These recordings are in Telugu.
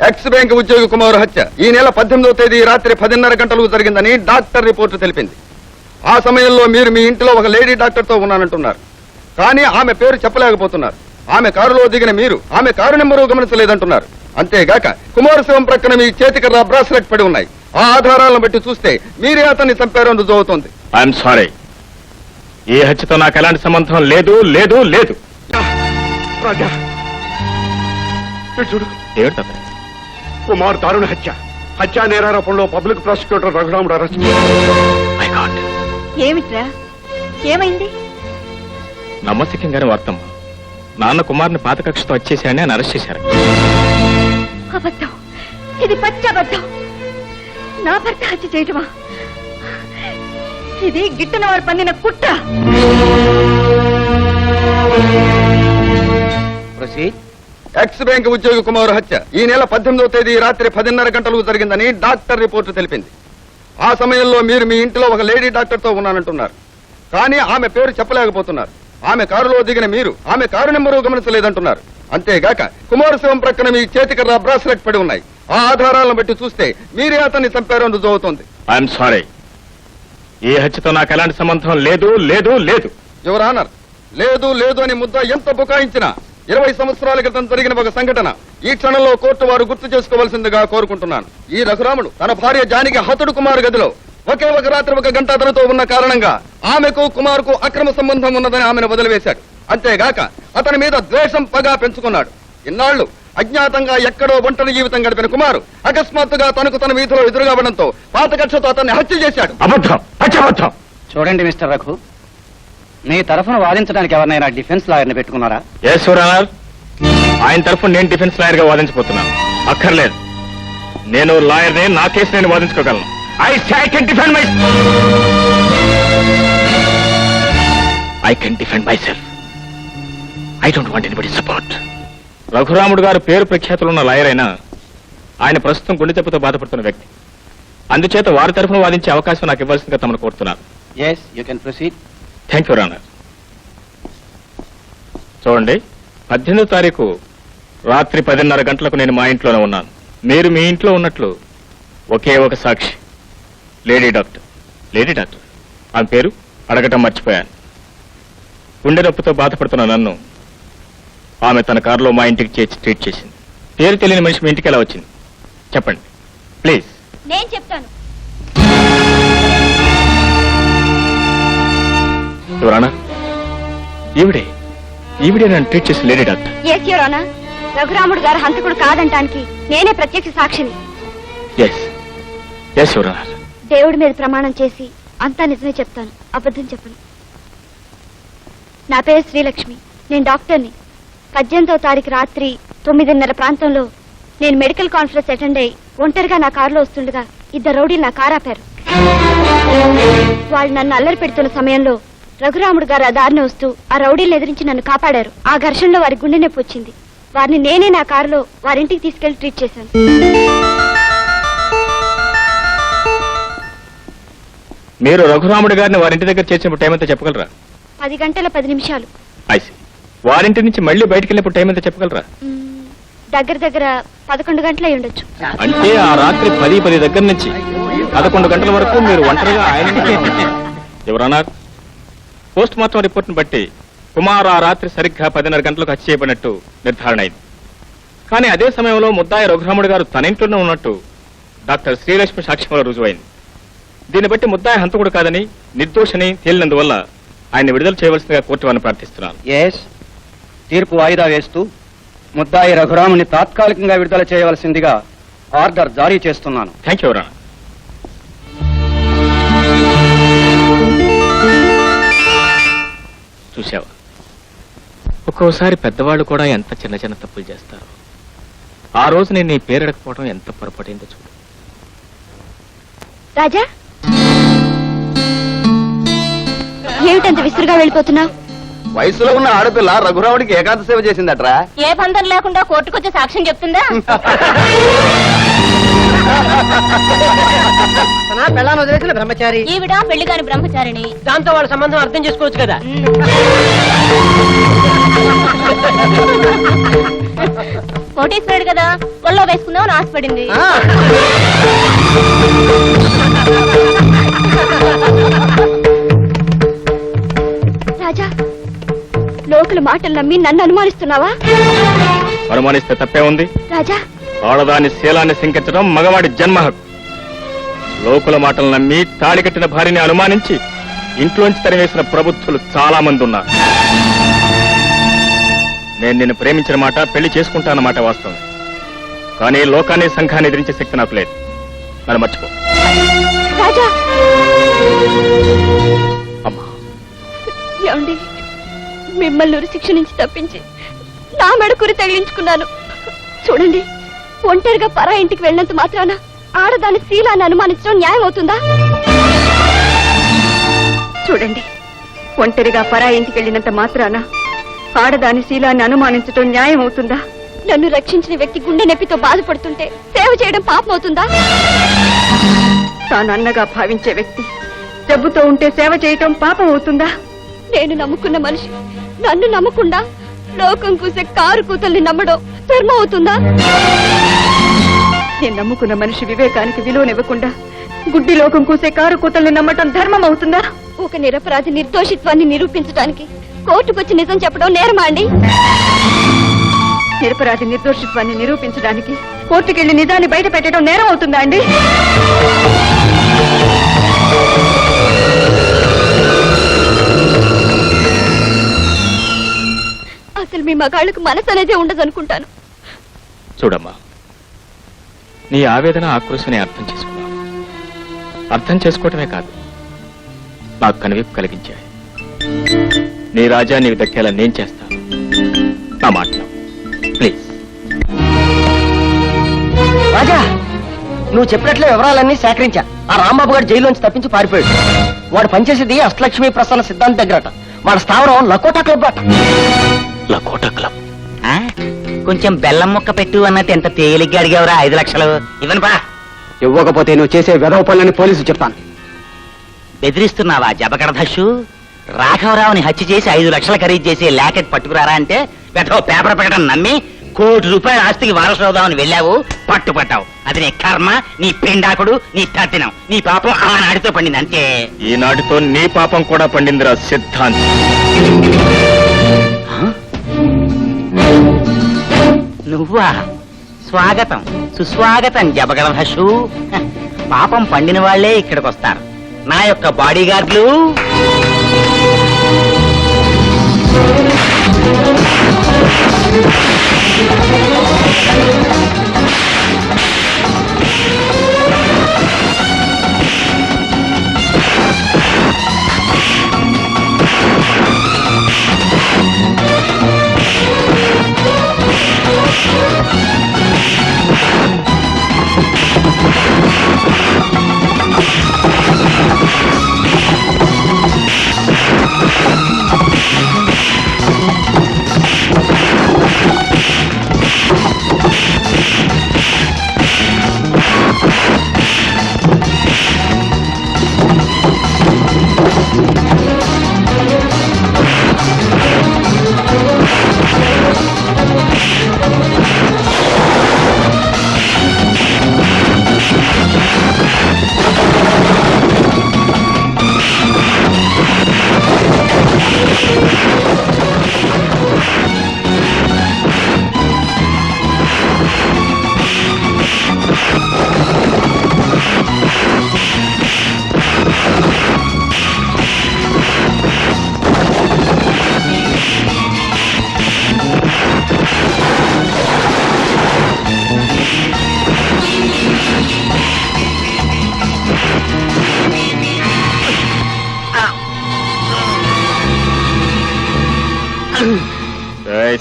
ఎక్స్ బ్యాంక్ ఉద్యోగి కుమార్ హత్య ఈ నెల 18వ తేదీ రాత్రి 10:30 గంటలకు జరిగిందని డాక్టర్ రిపోర్టు తెలిపింది. ఆ సమయంలో మీరు మీ ఇంట్లో ఒక లేడీ డాక్టర్తో ఉన్నానంటున్నారు. కానీ ఆమె పేరు చెప్పలేకపోతున్నారు. ఆమె కారులో దిగిన మీరు ఆమె కారు నెంబరు గమనించలేదంటున్నారు. అంతేగాక కుమారశివం ప్రక్కన మీ చేతికర్ర బ్రాస్లెట్ పడి ఉన్నాయి. ఆ ఆధారాలను బట్టి చూస్తే మీరే అతన్ని చంపారని రుజువు అవుతోంది. ఐఎమ్ సారీ, ఈ హత్యతో నాకు ఎలాంటి సంబంధం లేదు లేదు లేదు. చూడు, ఏమిటి కుమార్ దారుణ హత్యా నేరారోపణలో పబ్లిక్ ప్రాసిక్యూటర్ రఘురాముడు అరెస్ట్. ఏమిట్రా, ఏమైంది? నమ్మశక్యంగానే వార్తమ్మ, నాన్న కుమార్ని పాత కక్షతో వచ్చేసాడని ఆయన అరెస్ట్ చేశారు. అబద్ధం, ఇది పచ్చి అబద్ధం. నా భర్త హత్య చేయటమా? ఇది గిట్టన వారు పన్నిన కుట్ర. ఎక్స్ బ్యాంక్ ఉద్యోగి కుమార్ హత్య ఈ నెల 18వ తేదీ రాత్రి 10:30 గంటలకు జరిగిందని డాక్టర్ రిపోర్టు తెలిపింది. ఆ సమయంలో మీరు మీ ఇంట్లో ఒక లేడీ డాక్టర్తో ఉన్నానంటున్నారు. కానీ ఆమె పేరు చెప్పలేకపోతున్నారు. ఆమె కారులో దిగిన మీరు ఆమె కారు నెంబరు గమనించలేదంటున్నారు. అంతేగాక కుమారశివం ప్రక్కన మీ చేతికర్ర బ్రాస్లెట్ పడి ఉన్నాయి. ఆ ఆధారాలను బట్టి చూస్తే మీరే అతన్ని చంపారని రుజువు అవుతోంది. ఐఎమ్ సారీ, ఈ హత్యతో నాకు ఎలాంటి సంబంధం లేదు లేదు లేదు. యువర్ ఆనర్, లేదు లేదు అని ముద్ద ఎంత బుకాయించినా 20 సంవత్సరాల క్రితం జరిగిన ఒక సంఘటన ఈ క్షణంలో కోర్టు వారు గుర్తు చేసుకోవాల్సిందిగా కోరుకుంటున్నాను. ఈ రఘురాముడు తన భార్య జానికి హతుడు కుమార్ గదిలో ఒకే ఒక రాత్రి 1 గంట అతనితో ఉన్న కారణంగా ఆమెకు కుమార్కు అక్రమ సంబంధం ఉన్నదని ఆమెను వదిలివేశాడు. అంతేగాక అతని మీద ద్వేషం పగా పెంచుకున్నాడు. ఇన్నాళ్లు అజ్ఞాతంగా ఎక్కడో ఒంటరి జీవితం గడిపిన కుమారు అకస్మాత్తుగా తనకు తన వీధిలో ఎదురుగావడంతో పాత కక్షతో అతన్ని హత్య చేశాడు. అబద్ధం, అబద్ధం. చూడండి మిస్టర్ రఘు, మీ తరఫున వాదించడానికి ఎవరినైనా డిఫెన్స్ లాయర్ని పెట్టుకున్నారా? ఎస్ యువర్ ఆనర్, ఆయన తరఫున నేను డిఫెన్స్ లాయర్ గా వాదించబోతున్నాను. అక్కర్లేదు, నేను లాయర్ని, నా కేసు నేను వాదించుకోగలను. I can defend myself. I don't want anybody's support. రఘురాముడు గారు పేరు ప్రఖ్యాతులున్న లాయర్ అయినా ఆయన ప్రస్తుతం గుండె జబ్బుతో బాధపడుతున్న వ్యక్తి. అందుచేత వారి తరఫున వాదించే అవకాశం నాకు ఇవ్వాల్సిందిగా తమను కోరుతున్నాను. Yes, you can proceed. Thank you రానర్. చూడండి, 18వ తారీఖు రాత్రి 10:30 గంటలకు నేను మా ఇంట్లోనే ఉన్నాను. మీరు మీ ఇంట్లో ఉన్నట్లు ఒకే ఒక సాక్షి, లేడీ డాక్టర్. ఆమె పేరు అడగటం మర్చిపోయాను. గుండె నొప్పితో బాధపడుతున్న నన్ను ఆమె తన కారులో మా ఇంటికి చేర్చి ట్రీట్ చేసింది. పేరు తెలియని మనిషి మీ ఇంటికి ఎలా వచ్చింది చెప్పండి ప్లీజ్. నేను చెప్తాను. ఎవరన్నా ఈవిడే నన్ను ట్రీట్ చేసిన lady doctor? Yes your honour, రఘురాముడు గారు హంతకుడు కాదంటానికి నేనే ప్రత్యక్ష సాక్షిని. Yes your honour. దేవుడి మీద ప్రమాణం చేసి అంతా నిజమే చెప్తాను, అబద్ధం చెప్పను. నా పేరు శ్రీలక్ష్మి, నేను డాక్టర్ని. 18వ తారీఖు రాత్రి 9:30 ప్రాంతంలో నేను మెడికల్ కాన్ఫరెన్స్ అటెండ్ అయ్యి ఒంటరిగా నా కారులో వస్తుండగా 2 రౌడీలు నా కారు ఆపారు. వాళ్ళు నన్ను అల్లరి పెడుతున్న సమయంలో రఘురాముడు గారు ఆ దారిని వస్తూ ఆ రౌడీలను ఎదిరించి నన్ను కాపాడారు. ఆ ఘర్షణలో వారి గుండె నొప్పి వచ్చింది. వారిని నేనే నా కారులో వారింటికి తీసుకెళ్లి ట్రీట్ చేశాను. మీరు రఘురాముడు గారిని వారింటి దగ్గర చేసినప్పుడు టైం అంతా చెప్పగలరా? 10 గంటల 10 నిమిషాలు. వారింటి నుంచి మళ్ళీ బయటకు వెళ్ళినప్పుడు టైం అంతా చెప్పగలరా? దగ్గర 11 గంటలు అయి ఉండొచ్చు. అంటే ఆ రాత్రి 10 దగ్గర నుంచి 11 గంటల వరకు మీరు ఒంటరిగా ఆయన ఎవరన్నా? పోస్ట్ మార్టం రిపోర్ట్ను బట్టి కుమార్ ఆ రాత్రి సరిగ్గా 10:30 గంటలకు హత్య చేయబడినట్టు నిర్ధారణ అయింది. కానీ అదే సమయంలో ముద్దాయి రఘురాముడు గారు తన ఇంట్లోనే ఉన్నట్టు డాక్టర్ శ్రీలక్ష్మి సాక్ష్యంలో రుజువైంది. దీన్ని బట్టి ముద్దాయి హంతకుడు కాదని, నిర్దోషని తేలినందువల్ల ఆయన విడుదల చేయవలసిందిగా కోర్టు వారిని ప్రార్థిస్తున్నాను. తీర్పు వాయిదా వేస్తూ ముద్దాయి రఘురాముని తాత్కాలికంగా విడుదల చేయవలసిందిగా ఆర్డర్ జారీ చేస్తున్నాను. Thank you. చూసావా, ఒక్కోసారి పెద్దవాళ్ళు కూడా ఎంత చిన్న చిన్న తప్పులు చేస్తారు. ఆ రోజు నేను నీ పేరు అడగకపోవడం ఎంత పొరపాటైందో చూడు. రాజా, ఏమిటంత విసురుగా వెళ్ళిపోతున్నావు? వయసులో ఉన్న ఆడపిల్ల రఘురాముడికి ఏకాంత సేవ చేసిందట్రా. ఏ బంధం లేకుండా కోర్టుకొచ్చే సాక్ష్యం చెప్తుందా? పెళ్ళాన్ని వదిలేసిన బ్రహ్మచారి, ఈవిడ పెళ్లి కాని బ్రహ్మచారిని. దాంతో వాళ్ళ సంబంధం అర్థం చేసుకోవచ్చు కదా. కోటేశ్వరుడు కదా ఒళ్ళో వేసుకుందామని ఆశపడింది. రాజా, లోకుల మాటలు నమ్మి నన్ను అనుమానిస్తున్నావా? అనుమానిస్తే తప్పే ఉంది. రాజా, ఆడదాని శీలాన్ని శంకించడం మగవాడి జన్మ హక్కు. లోకుల మాటలు నమ్మి తాళి కట్టిన భార్యని అనుమానించి ఇంట్లోంచి తరివేసిన ప్రబుద్ధులు చాలా మంది ఉన్నారు. నేను నిన్ను ప్రేమించిన మాట, పెళ్లి చేసుకుంటానమాట వాస్తవం. కానీ లోకాన్ని సంఘాన్ని ఎదిరించే శక్తి నాకు లేదు. నన్ను మర్చిపో. రాజా. అమ్మా, ఏమండి, మిమ్మల్ని ఉరి శిక్ష నుంచి తప్పించి నా మెడకురి తగిలించుకున్నాను. చూడండి, ఒంటరిగా పరా ఇంటికి వెళ్ళినంత మాత్రాన ఆడదాని శీలాన్ని అనుమానించడం న్యాయం అవుతుందా? చూడండి, ఒంటరిగా పరా ఇంటికి వెళ్ళినంత మాత్రాన ఆడదాని శీలాన్ని అనుమానించడం న్యాయం అవుతుందా? నన్ను రక్షించిన వ్యక్తి గుండె నొప్పితో బాధపడుతుంటే సేవ చేయడం పాపం అవుతుందా? తాను అన్నగా భావించే వ్యక్తి జబ్బుతో ఉంటే సేవ చేయటం పాపం అవుతుందా? నేను నమ్ముకున్న మనిషి నన్ను నమ్మకుండా లోకం కూసే కారు కూతల్ని నమ్మడం ధర్మం అవుతుందా? నేను నమ్ముకున్న మనిషి వివేకానికి విలువనివ్వకుండా గుడ్డి లోకం కూసే కారు కూతల్ని నమ్మటం ధర్మం అవుతుందా? ఒక నిరపరాధి నిర్దోషిత్వాన్ని నిరూపించడానికి కోర్టుకొచ్చి నిజం చెప్పడం నేరమా అండి? నిరపరాధి నిర్దోషిత్వాన్ని నిరూపించడానికి కోర్టుకెళ్లి నిజాన్ని బయట పెట్టడం నేరం అవుతుందా అండి? అసలు మీ మగాళ్ళకు మనసు అనేదే ఉండదనుకుంటాను. చూడమ్మా, నీ ఆవేదన ఆక్రోశని అర్థం చేసుకున్నాను. అర్థం చేసుకోవటమే కాదు, నాకు కనువిప్పు కలిగించాయి. నీ రాజా నీకు దక్కేలా నేను చేస్తాను. నా మాట ప్లీజ్. రాజా, నువ్వు చెప్పినట్లే వివరాలన్నీ సేకరించా. ఆ రాంబాబు గారు జైల్లోంచి తప్పించి పారిపోయాడు. వాడు పనిచేసేది అష్టలక్ష్మి ప్రసన్న సిద్ధాంత దగ్గరట. వాడి స్థావరం లకోటా క్లబ్ అట. లకోటా క్లబ్? కొంచెం బెల్లం ముక్క పెట్టు అన్నట్టు ఎంత తేలిగ్గా అడిగావురా 5 లక్షలు. ఇవ్వను బా. ఇవ్వకపోతే నువ్వు చేసే వెధవ పనులని పోలీసు చెప్తాను. బెదిరిస్తున్నావా జబకడధషు? రాఘవరావుని హత్య చేసి 5 లక్షలు ఖరీదు చేసి లాకెట్ పట్టుకురారా అంటే వెధవ పేపర్ ప్రకటన నమ్మి ₹1 కోటి ఆస్తికి వారసులవుదామని వెళ్ళావు, పట్టుపట్టావు. అది నీ కర్మ, నీ పిండాకుడు, నీ తద్దినం. నీ పాపం ఆనాడితో పండింది అంతే. ఈనాటితో నీ పాపం కూడా పండిందిరా సిద్ధాంతి. నువ్వా? స్వాగతం సుస్వాగతం జబగడధషు. పాపం పండిన వాళ్లే ఇక్కడికి వస్తారు. నా యొక్క బాడీగార్డులు.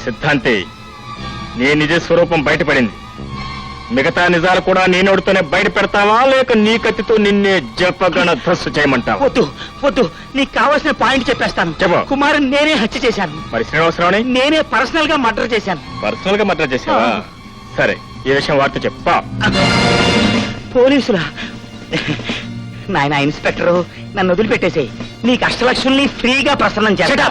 సిద్ధాంతి, నీ నిజ స్వరూపం బయటపడింది. మిగతా నిజాలు కూడా నీ నోటితోనే బయట పెడతావా, లేక నీ కత్తితో నిన్నే జపగణ ధస్సు చేయమంటావా? వద్దు వద్దు, నీకు కావాల్సిన పాయింట్ చెప్పేస్తాను. చెప్పు. కుమారుని నేనే హత్య చేశాను. మరి శ్రీనివాసరావుని నేనే పర్సనల్ గా మర్డర్ చేశాను. పర్సనల్ గా మర్డర్ చేసావా? సరే, ఈ విషయం వార్త చెప్పా. పోలీసులా? నాయన ఇన్స్పెక్టరు, నన్ను వదిలిపెట్టేసేయ్. నీకు అష్టలక్ష్ముల్ని ఫ్రీగా ప్రసన్నం చేస్తా.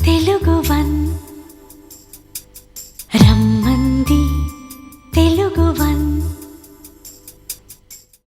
Telugu one one